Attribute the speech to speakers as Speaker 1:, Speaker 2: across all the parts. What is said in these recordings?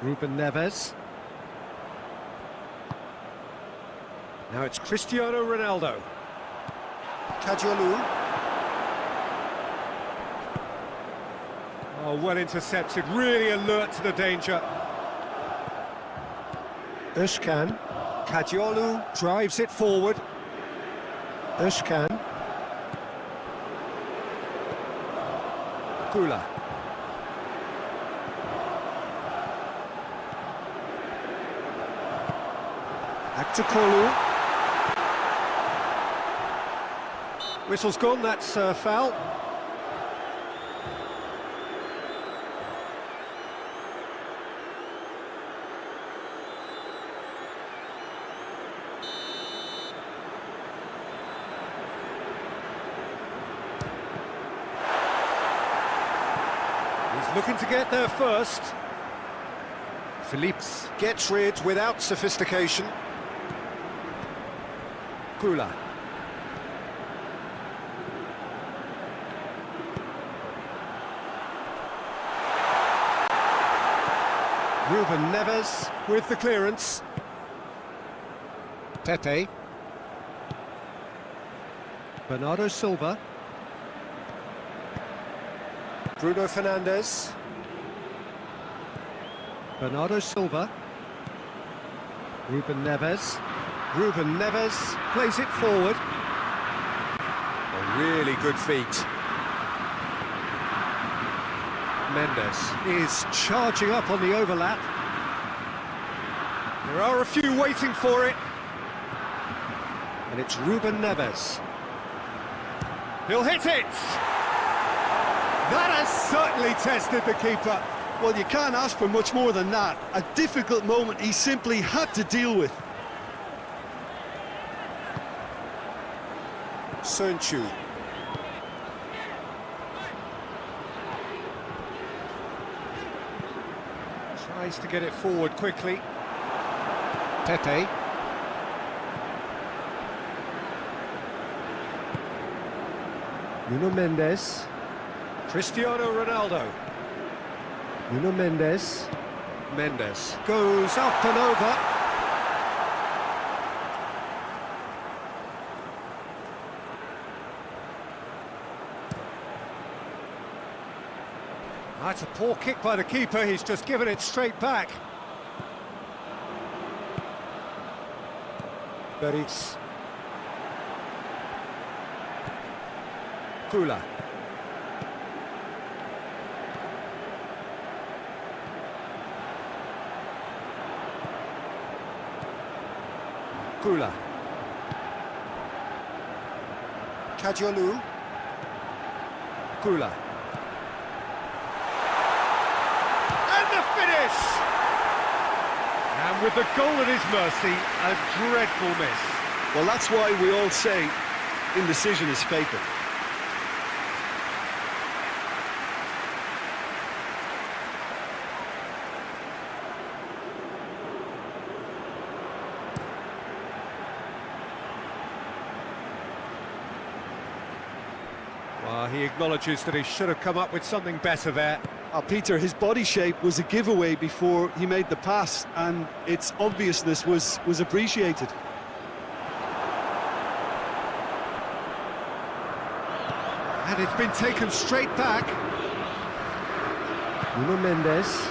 Speaker 1: Ruben Neves. Now it's Cristiano Ronaldo.
Speaker 2: Kadiolu.
Speaker 1: Oh, well intercepted, really alert to the danger.
Speaker 2: Özkan.
Speaker 1: Kadiolu drives it forward.
Speaker 2: Özkan.
Speaker 1: Kula.
Speaker 2: Aktakolu.
Speaker 1: Whistle's gone, that's a foul. He's looking to get there first. Phillips
Speaker 2: Gets rid without sophistication.
Speaker 1: Kula. Ruben Neves with the clearance. Pepe. Bernardo Silva.
Speaker 2: Bruno Fernandes.
Speaker 1: Bernardo Silva. Ruben Neves. Ruben Neves plays it forward.
Speaker 2: A really good feat.
Speaker 1: Mendes is charging up on the overlap. There are a few waiting for it. And it's Ruben Neves. He'll hit it! That has certainly tested the keeper.
Speaker 3: Well, you can't ask for much more than that. A difficult moment he simply had to deal with.
Speaker 2: Sönchu.
Speaker 1: Tries to get it forward quickly. Pepe.
Speaker 2: Nuno Mendes.
Speaker 1: Cristiano Ronaldo.
Speaker 2: Nuno Mendes.
Speaker 1: Mendes goes up and over. That's a poor kick by the keeper, he's just given it straight back.
Speaker 2: Beris.
Speaker 1: Kula. Kula.
Speaker 2: Kadiolu.
Speaker 1: Kula. And the finish! And with the goal at his mercy, a dreadful miss.
Speaker 3: Well, that's why we all say indecision is fatal.
Speaker 1: Well, he acknowledges that he should have come up with something better there.
Speaker 3: Peter, his body shape was a giveaway before he made the pass, and its obviousness was appreciated.
Speaker 1: And it's been taken straight back.
Speaker 2: Nuno Mendes.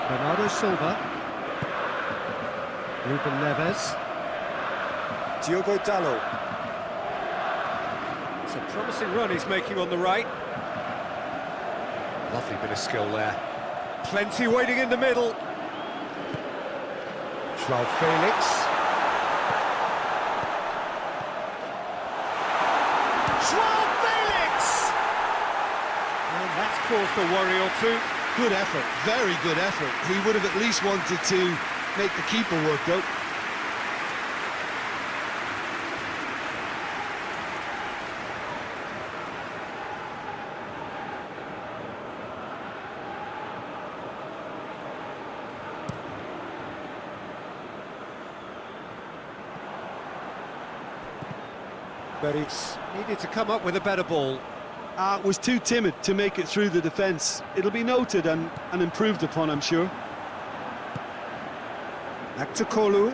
Speaker 1: Bernardo Silva. Ruben Neves.
Speaker 2: Diogo Dalot.
Speaker 1: It's a promising run he's making on the right. Lovely bit of skill there. Plenty waiting in the middle.
Speaker 2: João Felix.
Speaker 1: João Felix! And that's caused a worry or two.
Speaker 3: Good effort, very good effort. He would have at least wanted to make the keeper work out.
Speaker 1: But he's needed to come up with a better ball.
Speaker 3: Was too timid to make it through the defence. It'll be noted and improved upon, I'm sure.
Speaker 2: Back to Kolu.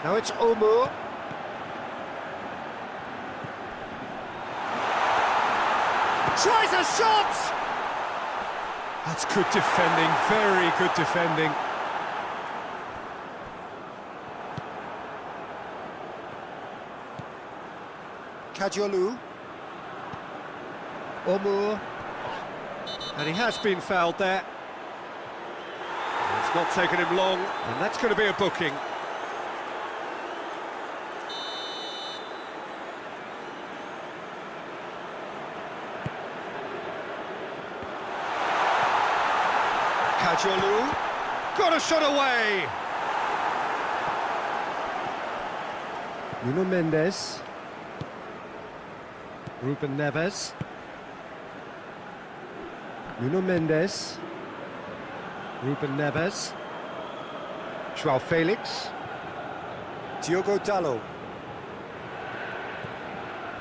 Speaker 2: Now it's Omur.
Speaker 1: Tries a shot!
Speaker 4: That's good defending, very good defending.
Speaker 2: Kajolu. Omur.
Speaker 1: And he has been fouled there. It's not taken him long, and that's going to be a booking. Kajolu. Got a shot away!
Speaker 2: Nuno Mendes. Ruben Neves. Nuno Mendes. Ruben Neves. João Felix. Diogo Dalot.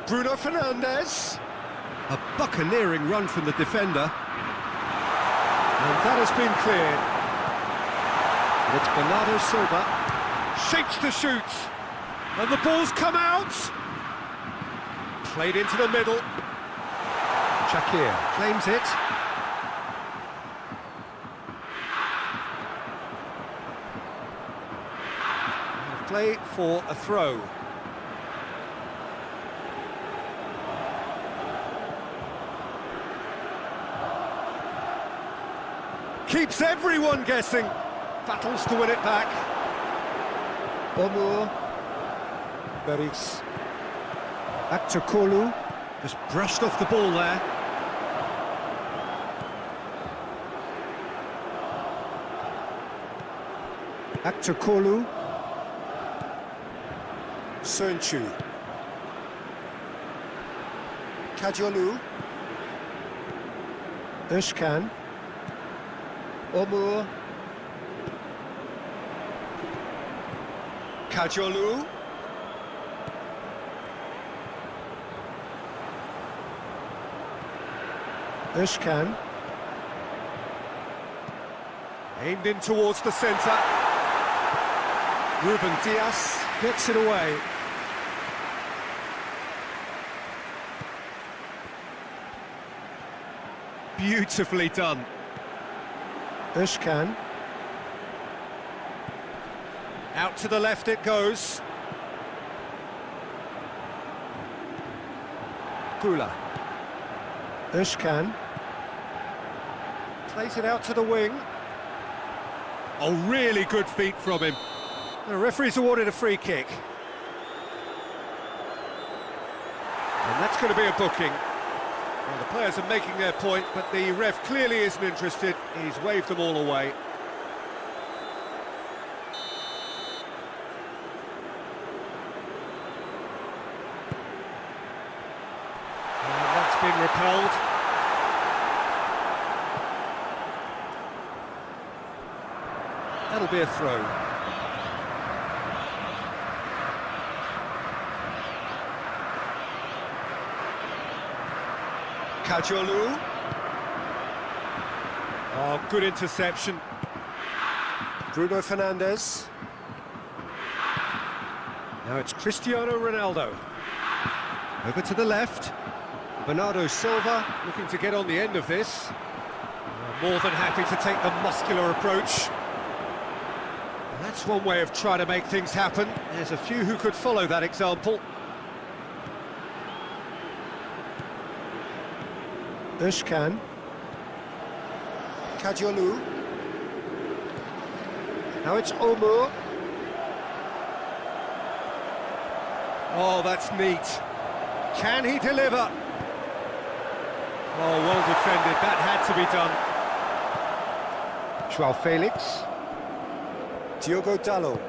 Speaker 1: Bruno Fernandes. A buccaneering run from the defender. And that has been cleared.
Speaker 2: And it's Bernardo Silva.
Speaker 1: Shapes to shoot. And the ball's come out. Played into the middle.
Speaker 2: Shakir claims it.
Speaker 1: Play for a throw. Keeps everyone guessing. Battles to win it back.
Speaker 2: Omur. Beris. Back to Kolu.
Speaker 1: Just brushed off the ball there.
Speaker 2: Back to Kolu. Sönchu. Kajolu. Özkan. Omur.
Speaker 1: Kajolu.
Speaker 2: Özkan.
Speaker 1: Aimed in towards the centre. Ruben Dias gets it away. Beautifully done.
Speaker 2: Özkan.
Speaker 1: Out to the left it goes. Kula.
Speaker 2: Özkan.
Speaker 1: Plays it out to the wing. Oh, really good feet from him. The referee's awarded a free kick. And that's going to be a booking. Well, the players are making their point, but the ref clearly isn't interested. He's waved them all away. And that's been repelled. That'll be a throw. Kajolu. Oh, good interception.
Speaker 2: Bruno Fernandes.
Speaker 1: Now it's Cristiano Ronaldo. Over to the left. Bernardo Silva looking to get on the end of this. More than happy to take the muscular approach. That's one way of trying to make things happen. There's a few who could follow that example.
Speaker 2: Özkan. Kajolu. Now it's Omur.
Speaker 1: Oh, that's neat. Can he deliver? Oh, well defended. That had to be done.
Speaker 2: João Felix. Diogo Dalot.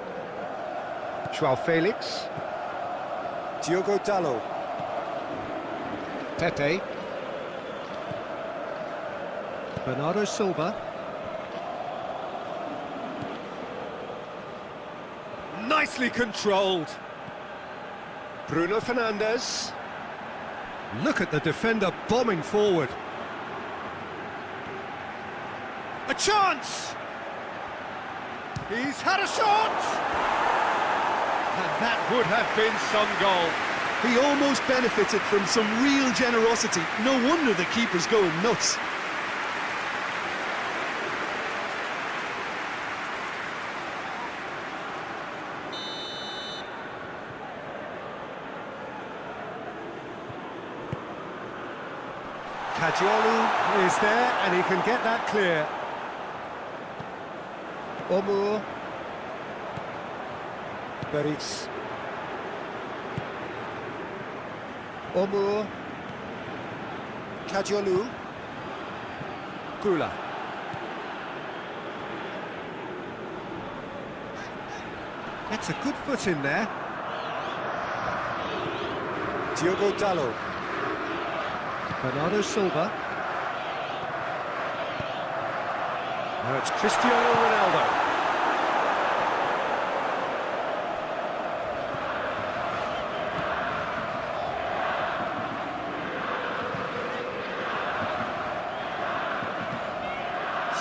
Speaker 2: João Felix. Diogo Dalot. Pepe. Bernardo Silva.
Speaker 1: Nicely controlled.
Speaker 2: Bruno Fernandes.
Speaker 1: Look at the defender bombing forward. A chance! He's had a shot! And that would have been some goal.
Speaker 3: He almost benefited from some real generosity. No wonder the keeper's going nuts.
Speaker 1: Kajiolu is there and he can get that clear.
Speaker 2: Omur. Beris. Omur. Kajiolu.
Speaker 1: Kula. That's a good foot in there.
Speaker 2: Diogo Dalot.
Speaker 1: Bernardo Silva. Now it's Cristiano Ronaldo.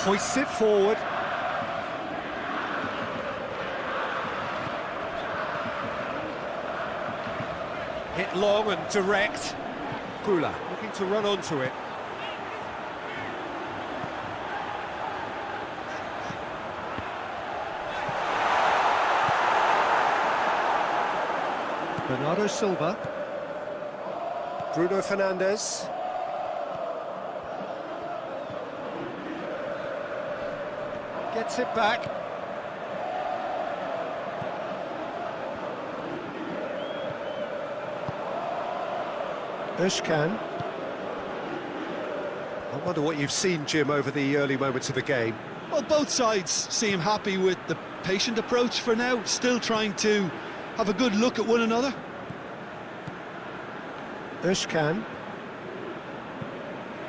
Speaker 1: Hoists it forward. Hit long and direct. Kula looking to run onto it.
Speaker 2: Bernardo Silva. Bruno Fernandes.
Speaker 1: Gets it back.
Speaker 2: Özcan.
Speaker 1: I wonder what you've seen, Jim, over the early moments of the game.
Speaker 3: Well, both sides seem happy with the patient approach for now, still trying to have a good look at one another.
Speaker 2: Özcan.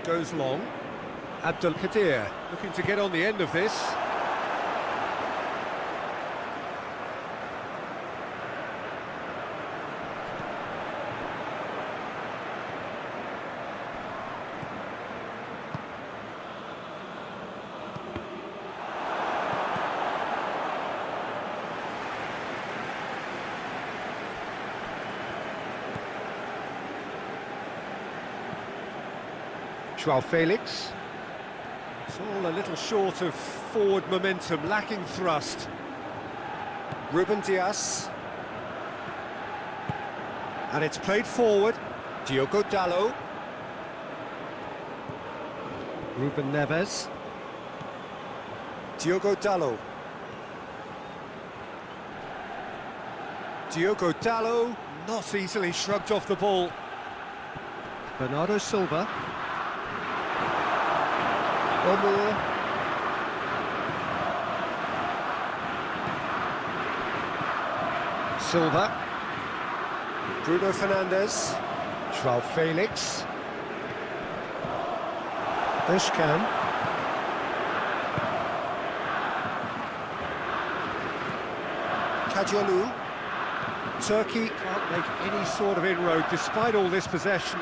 Speaker 1: Goes long. Abdelkadir looking to get on the end of this.
Speaker 2: Joao Felix.
Speaker 1: It's all a little short of forward momentum, lacking thrust.
Speaker 2: Ruben Dias.
Speaker 1: And it's played forward.
Speaker 2: Diogo Dalot. Ruben Neves. Diogo Dalot.
Speaker 1: Diogo Dalot not easily shrugged off the ball.
Speaker 2: Bernardo Silva. Omur. Silva. Bruno Fernandes. Joao Felix. Özcan. Kajiolu.
Speaker 1: Turkey can't make any sort of inroad despite all this possession.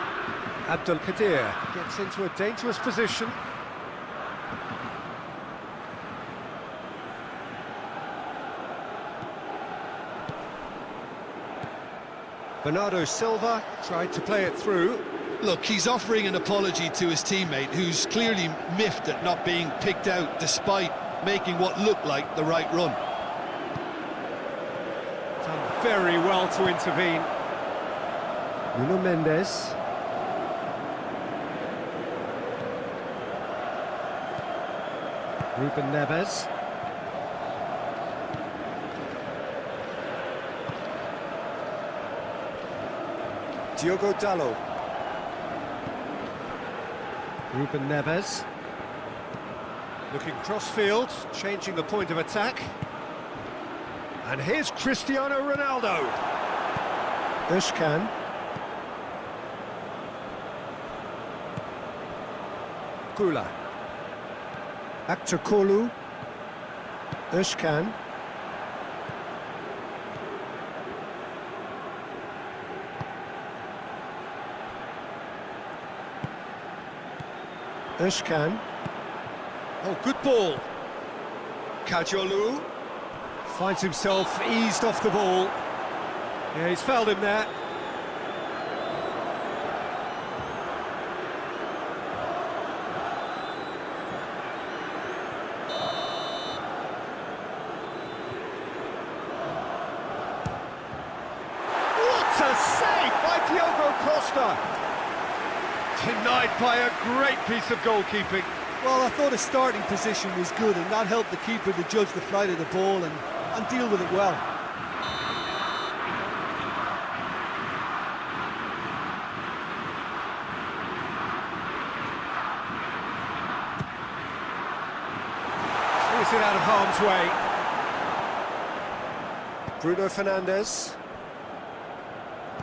Speaker 1: Abdelkadir gets into a dangerous position. Bernardo Silva tried to play it through.
Speaker 3: Look, he's offering an apology to his teammate, who's clearly miffed at not being picked out despite making what looked like the right run.
Speaker 1: Done very well to intervene.
Speaker 2: Nuno Mendes. Ruben Neves. Diogo Dalot. Ruben Neves.
Speaker 1: Looking cross-field, changing the point of attack. And here's Cristiano Ronaldo.
Speaker 2: Özcan.
Speaker 1: Kula.
Speaker 2: Aktakolu. Özcan. Özcan.
Speaker 1: Oh, good ball. Kajolu finds himself eased off the ball. Yeah, he's fouled him there. What a save by Diogo Costa! Denied by a great piece of goalkeeping.
Speaker 3: Well, I thought his starting position was good, and that helped the keeper to judge the flight of the ball and deal with it well.
Speaker 1: Clears it out of harm's way.
Speaker 2: Bruno Fernandes.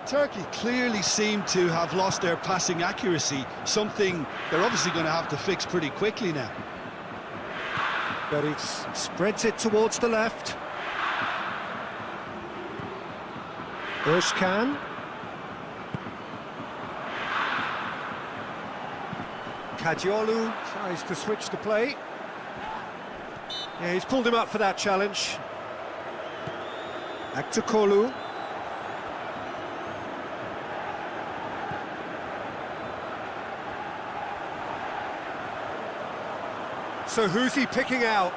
Speaker 3: Turkey clearly seem to have lost their passing accuracy, something they're obviously going to have to fix pretty quickly now.
Speaker 1: Beris spreads it towards the left.
Speaker 2: Özcan.
Speaker 1: Kajolu tries to switch the play. Yeah, he's pulled him up for that challenge. Aktakolu. So who's he picking out?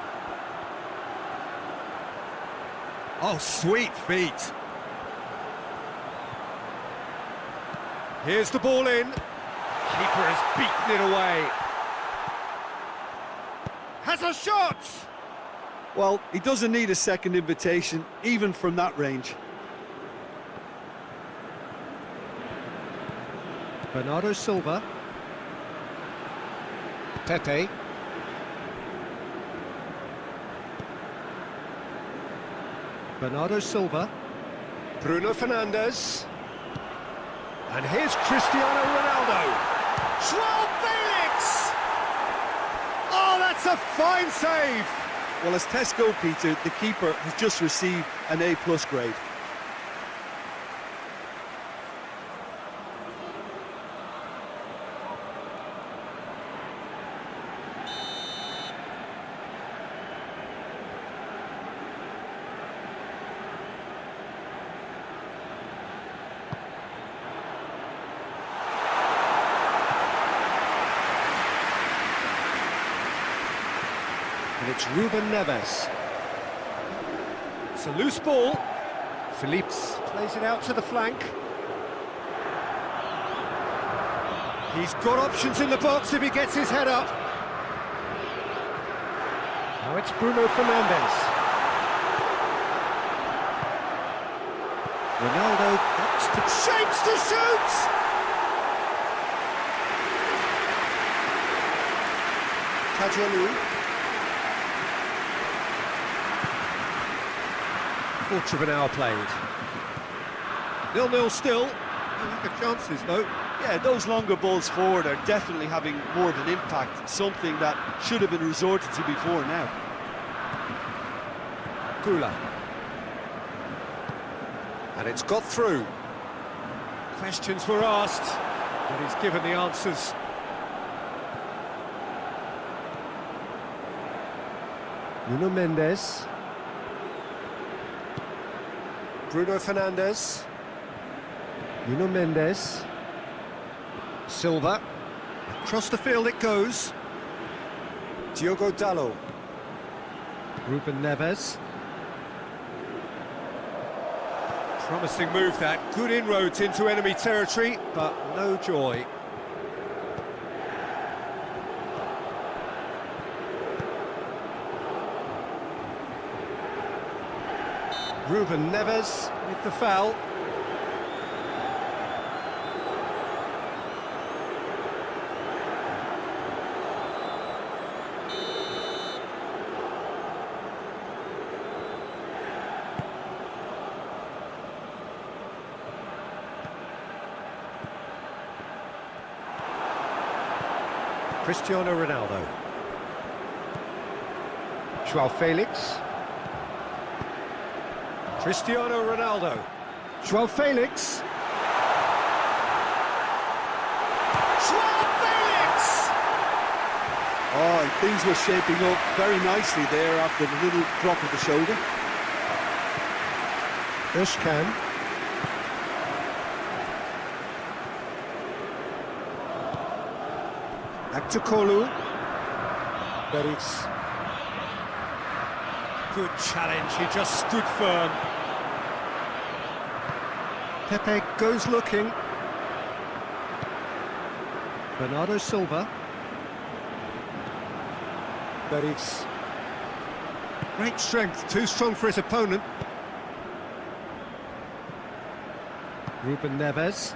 Speaker 1: Oh, sweet feet. Here's the ball in. Keeper has beaten it away. Has a shot!
Speaker 3: Well, he doesn't need a second invitation, even from that range.
Speaker 1: Bernardo Silva. Pepe. Bernardo Silva. Bruno Fernandes. And here's Cristiano Ronaldo. João Felix! Oh, that's a fine save!
Speaker 3: Well, as tests go, Peter, the keeper has just received an A+ grade.
Speaker 1: And it's Ruben Neves. It's a loose ball. Phillips plays it out to the flank. He's got options in the box if he gets his head up. Now it's Bruno Fernandes. Ronaldo gets to shapes to shoot!
Speaker 2: Kajolu.
Speaker 1: Quarter of an hour played. 0-0 still. No lack of chances though.
Speaker 3: Yeah, those longer balls forward are definitely having more of an impact, something that should have been resorted to before now.
Speaker 1: Kula. And it's got through. Questions were asked, but he's given the answers.
Speaker 2: Nuno Mendes. Bruno Fernandes. Nuno Mendes.
Speaker 1: Silva. Across the field it goes.
Speaker 2: Diogo Dalot.
Speaker 1: Ruben Neves. Promising move that. Good inroads into enemy territory, but no joy. Ruben Neves with the foul. Cristiano Ronaldo. João Felix. Cristiano Ronaldo. João Felix. João Felix!
Speaker 3: Oh, and things were shaping up very nicely there after the little drop of the shoulder.
Speaker 2: Özkan. Aktukolu. Beris.
Speaker 1: Good challenge, he just stood firm.
Speaker 2: Pepe goes looking. Bernardo Silva. Beris.
Speaker 1: Great strength, too strong for his opponent.
Speaker 2: Ruben Neves.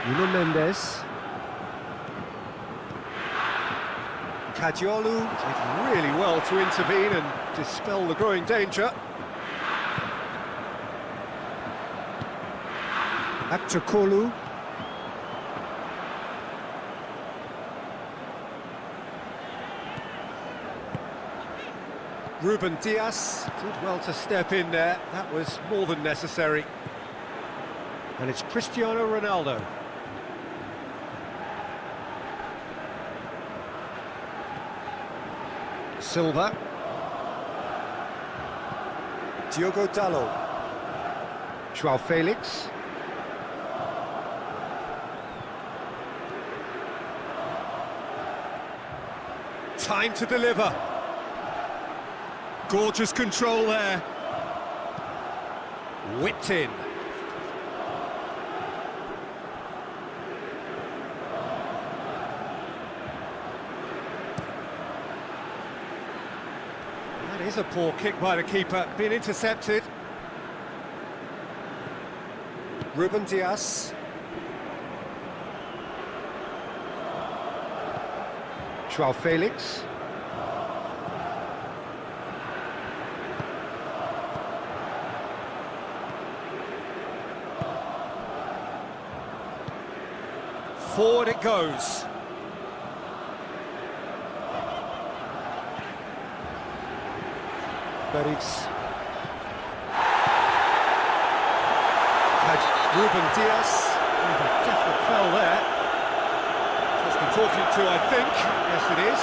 Speaker 2: Nuno Mendes.
Speaker 1: Kadiolu did really well to intervene and dispel the growing danger.
Speaker 2: Aktukolu.
Speaker 1: Ruben Dias did well to step in there, that was more than necessary. And it's Cristiano Ronaldo. Silva.
Speaker 2: Diogo Dalot.
Speaker 1: João Felix. Time to deliver. Gorgeous control there. Whipped in. That is a poor kick by the keeper, being intercepted.
Speaker 2: Ruben Dias.
Speaker 1: João Felix. Forward it goes.
Speaker 2: Beris.
Speaker 1: Ruben Dias. A definite foul there. Just been talking to, I think. Yes, it is.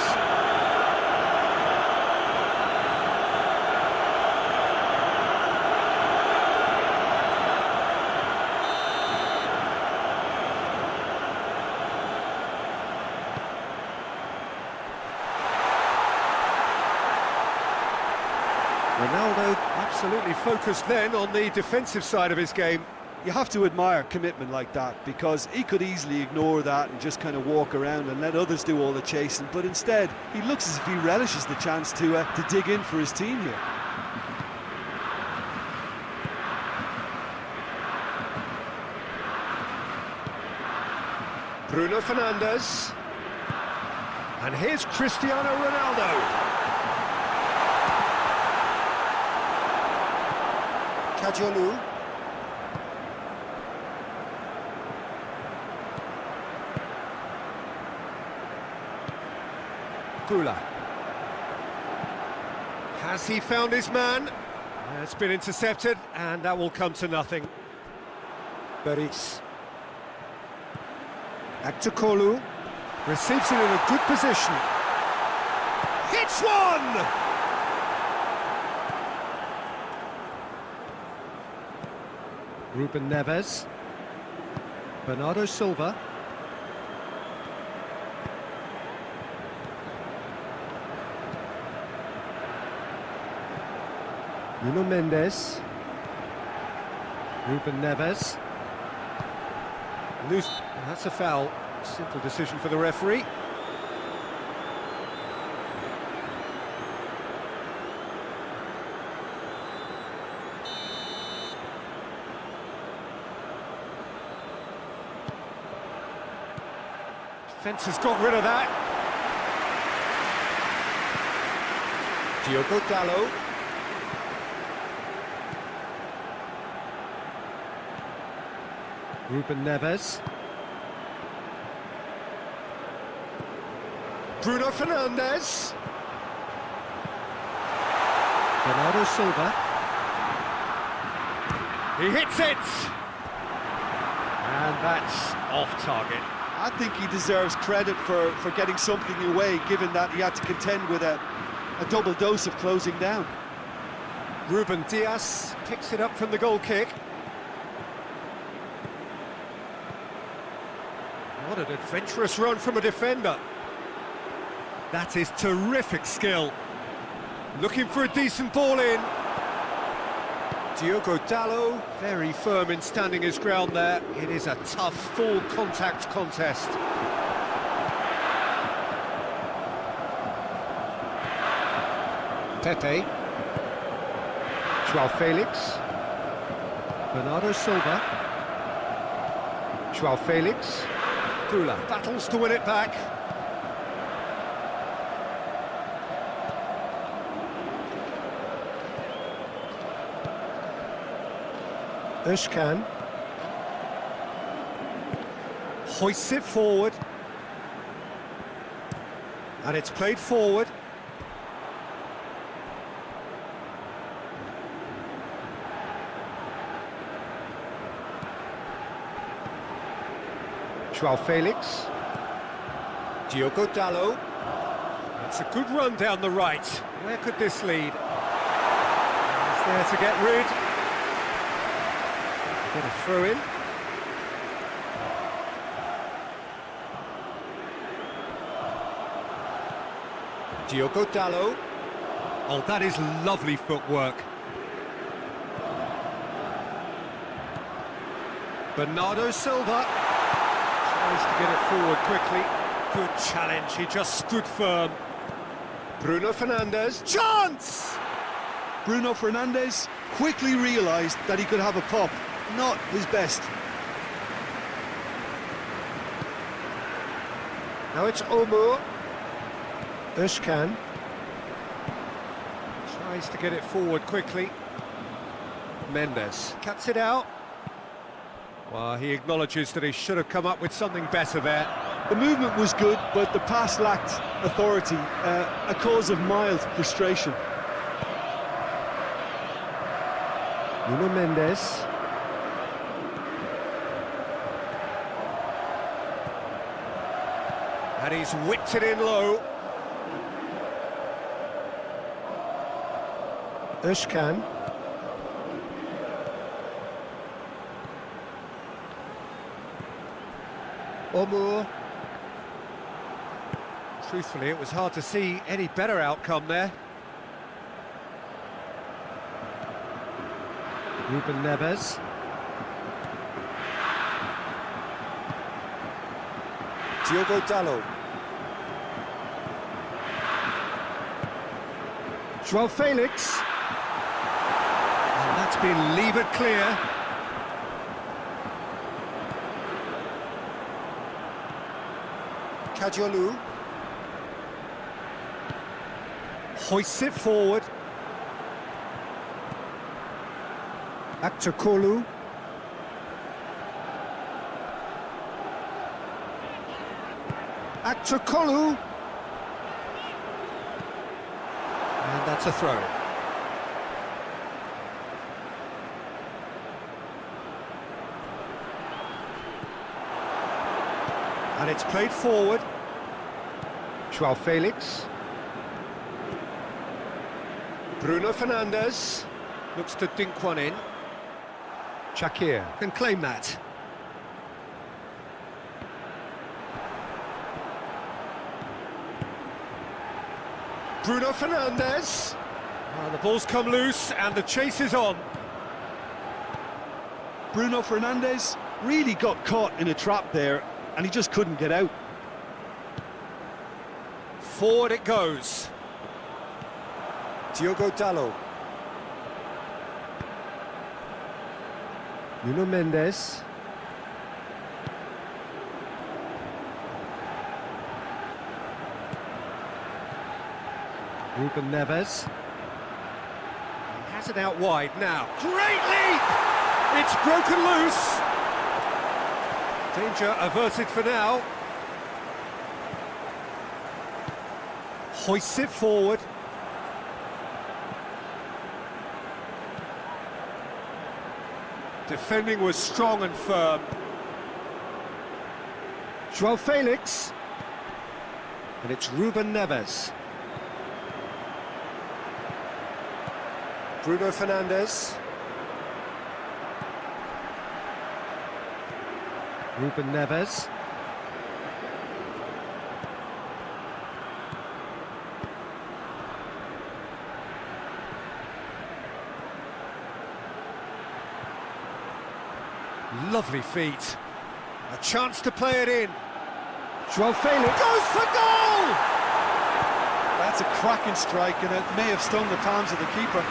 Speaker 1: Ronaldo absolutely focused then on the defensive side of his game.
Speaker 3: You have to admire commitment like that, because he could easily ignore that and just kind of walk around and let others do all the chasing, but instead he looks as if he relishes the chance to dig in for his team here.
Speaker 1: Bruno Fernandes. And here's Cristiano Ronaldo.
Speaker 2: Kadiolu.
Speaker 1: Gula. Has he found his man? It's been intercepted, and that will come to nothing.
Speaker 2: Beris. Aktukolu.
Speaker 1: Receives it in a good position. Hits one!
Speaker 2: Ruben Neves. Bernardo Silva. Nuno Mendes. Ruben Neves.
Speaker 1: Loose. That's a foul. Simple decision for the referee. Defence has got rid of that.
Speaker 2: Diogo Dalot. Ruben Neves.
Speaker 1: Bruno Fernandes.
Speaker 2: Bernardo Silva.
Speaker 1: He hits it. And that's off target.
Speaker 3: I think he deserves credit for getting something away, given that he had to contend with a double dose of closing down.
Speaker 1: Ruben Diaz picks it up from the goal kick. What an adventurous run from a defender. That is terrific skill. Looking for a decent ball in. Diogo Dalot, very firm in standing his ground there. It is a tough, full contact contest.
Speaker 2: Tete. João Felix. Bernardo Silva. João Felix.
Speaker 1: Dula battles to win it back.
Speaker 2: Özcan.
Speaker 1: Hoists it forward. And it's played forward.
Speaker 2: João Felix.
Speaker 1: Diogo Dalot. It's a good run down the right. Where could this lead? He's there to get rid. Get a throw in. Diogo Dalot. Oh, that is lovely footwork. Bernardo Silva tries to get it forward quickly. Good challenge, he just stood firm. Bruno Fernandes, chance!
Speaker 3: Bruno Fernandes quickly realised that he could have a pop. Not his best.
Speaker 2: Now it's Omur. Özcan.
Speaker 1: Tries to get it forward quickly. Mendes cuts it out. Well, he acknowledges that he should have come up with something better there.
Speaker 3: The movement was good, but the pass lacked authority, a cause of mild frustration.
Speaker 2: Nuno Mendes.
Speaker 1: And he's whipped it in low.
Speaker 2: Özcan. Omur.
Speaker 1: Truthfully, it was hard to see any better outcome there.
Speaker 2: Ruben Neves.
Speaker 1: Diogo Dalot.
Speaker 2: João Felix.
Speaker 1: And that's been levered clear. Kadiolu. Hoists it forward.
Speaker 2: Aktakolu. Aktakolu.
Speaker 1: And that's a throw. And it's played forward.
Speaker 2: João Felix.
Speaker 1: Bruno Fernandes looks to dink one in.
Speaker 2: Shakir.
Speaker 1: Can claim that. Bruno Fernandes. Well, the ball's come loose and the chase is on.
Speaker 3: Bruno Fernandes really got caught in a trap there, and he just couldn't get out.
Speaker 1: Forward it goes. Diogo Dalot.
Speaker 2: Nuno Mendes. Ruben Neves.
Speaker 1: He has it out wide now. Great leap! It's broken loose. Danger averted for now. Hoists it forward. Defending was strong and firm.
Speaker 2: Joao Felix. And it's Ruben Neves. Bruno Fernandes. Ruben Neves.
Speaker 1: Lovely feet. A chance to play it in.
Speaker 2: Joao Felix.
Speaker 1: Goes for goal!
Speaker 3: That's a cracking strike, and it may have stung the palms of the keeper.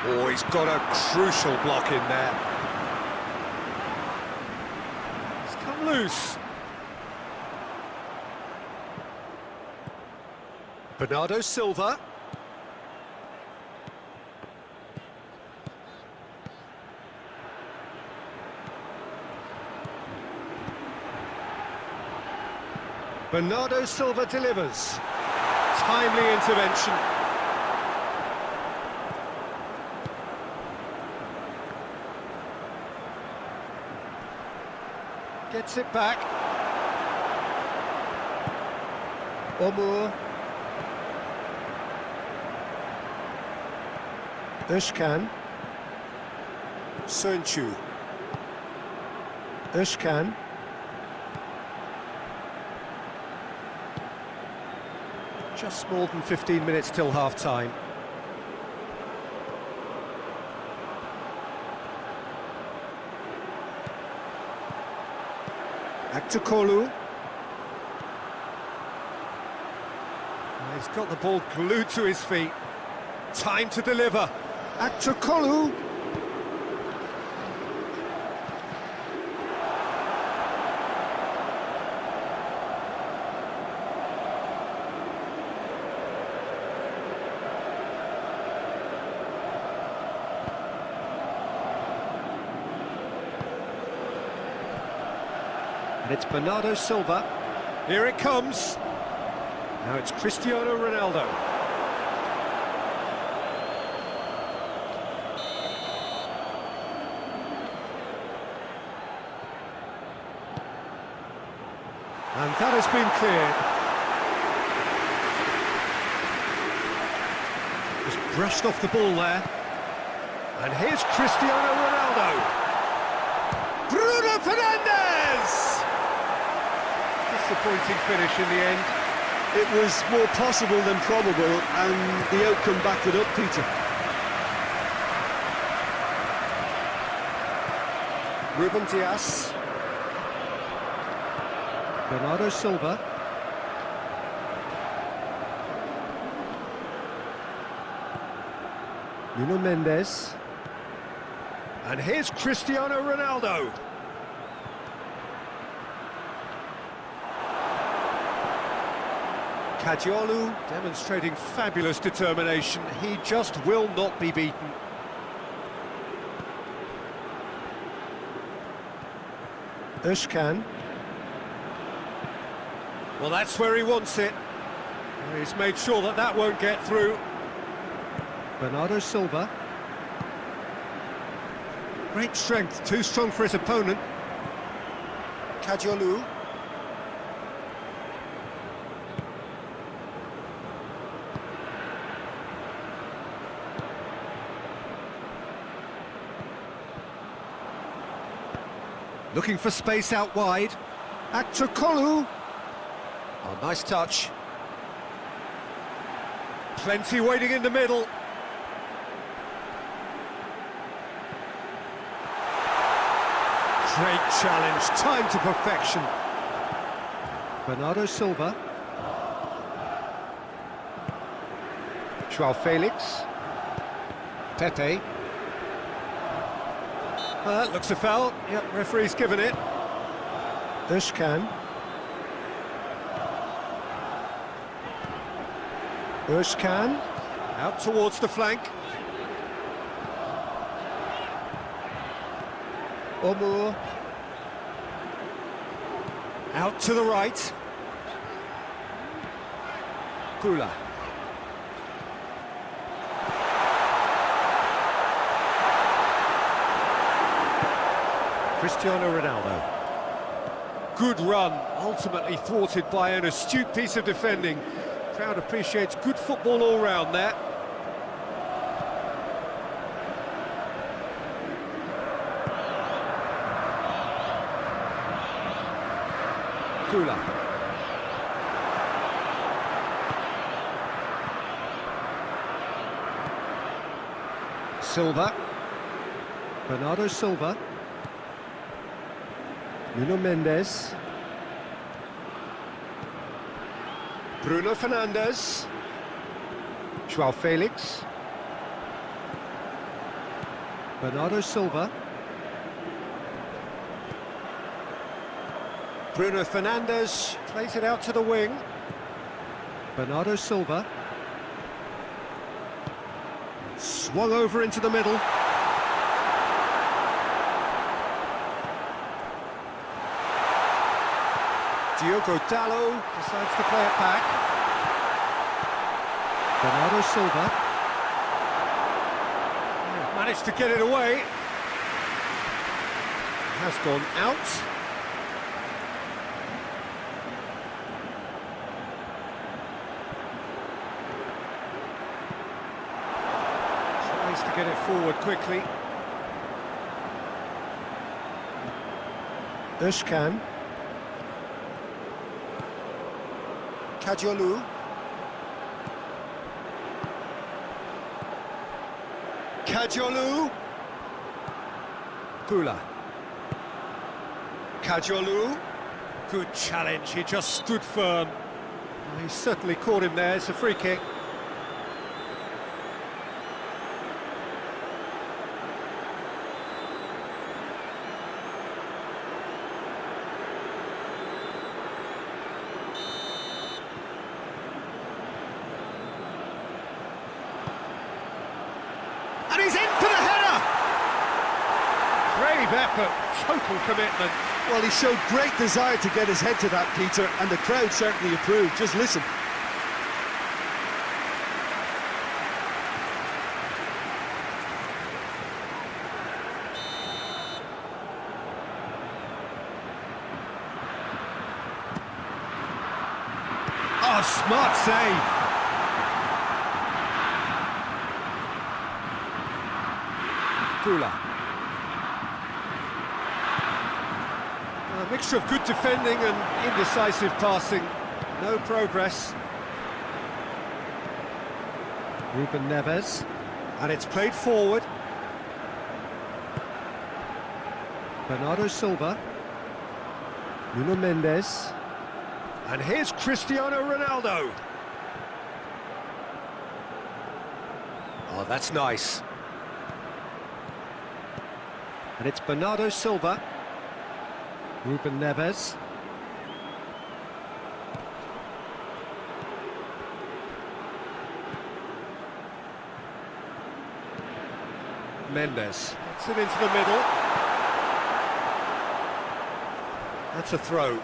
Speaker 1: Oh, he's got a crucial block in there. It's come loose. Bernardo Silva.
Speaker 2: Bernardo Silva delivers.
Speaker 1: Timely intervention. Gets it back.
Speaker 2: Omur. Özkan.
Speaker 1: Sönchu.
Speaker 2: Özkan.
Speaker 1: Just more than 15 minutes till half-time.
Speaker 2: Aktokolu.
Speaker 1: He's got the ball glued to his feet. Time to deliver.
Speaker 2: Aktokolu.
Speaker 1: And it's Bernardo Silva. Here it comes. Now it's Cristiano Ronaldo. And that has been cleared. Just brushed off the ball there. And here's Cristiano Ronaldo. Bruno Fernandes! Disappointing finish in the end.
Speaker 3: It was more possible than probable, and the outcome backed it up, Peter.
Speaker 2: Ruben Dias. Bernardo Silva. Nuno Mendes.
Speaker 1: And here's Cristiano Ronaldo. Cadiolu demonstrating fabulous determination. He just will not be beaten.
Speaker 2: Özkan.
Speaker 1: Well, that's where he wants it. He's made sure that that won't get through.
Speaker 2: Bernardo Silva.
Speaker 1: Great strength, too strong for his opponent.
Speaker 2: Cadiolu.
Speaker 1: Looking for space out wide.
Speaker 2: Aktokolu.
Speaker 1: Oh, nice touch. Plenty waiting in the middle. Great challenge, time to perfection.
Speaker 2: Bernardo Silva. Joao Felix. Pepe.
Speaker 1: Well, that looks a foul. Yep, referee's given it.
Speaker 2: Özkan. Özkan.
Speaker 1: Out towards the flank.
Speaker 2: Omur.
Speaker 1: Out to the right.
Speaker 2: Kula.
Speaker 1: Cristiano Ronaldo. Good run, ultimately thwarted by an astute piece of defending. Crowd appreciates good football all round there. Kula. Silva. Bernardo Silva. Nuno Mendes. Bruno Fernandes. João Felix. Bernardo Silva. Bruno Fernandes plays it out to the wing. Bernardo Silva. Swung over into the middle. Diogo Dalot decides to play it back. Bernardo Silva. Managed to get it away. Has gone out. Tries to get it forward quickly. Özcan. Kadiolu. Kadiolu. Kula. Kadiolu. Good challenge, he just stood firm. He certainly caught him there, it's a free kick. And he's in for the header! Brave effort, total commitment.
Speaker 3: Well, he showed great desire to get his head to that, Peter, and the crowd certainly approved. Just listen.
Speaker 1: Oh, smart save. Kula. A mixture of good defending and indecisive passing. No progress. Ruben Neves. And it's played forward. Bernardo Silva. Nuno Mendes. And here's Cristiano Ronaldo. Oh, that's nice. And it's Bernardo Silva. Ruben Neves. Mendes gets it into the middle. That's a throw.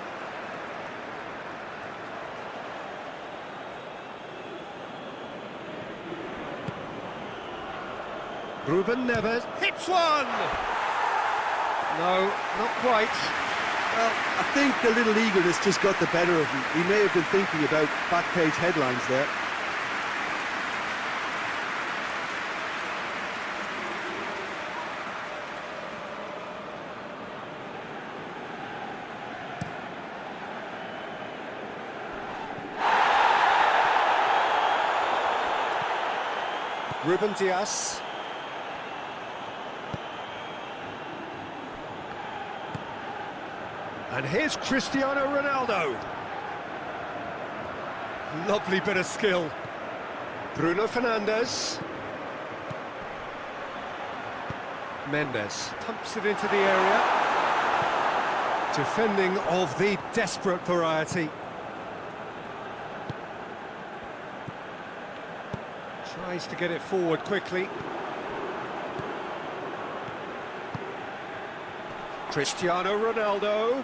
Speaker 1: Ruben Neves hits one! No, not quite.
Speaker 3: Well, I think the little eagerness just got the better of him. He may have been thinking about back page headlines there.
Speaker 1: Ruben Dias. And here's Cristiano Ronaldo. Lovely bit of skill. Bruno Fernandes. Mendes pumps it into the area. Defending of the desperate variety. Tries to get it forward quickly. Cristiano Ronaldo.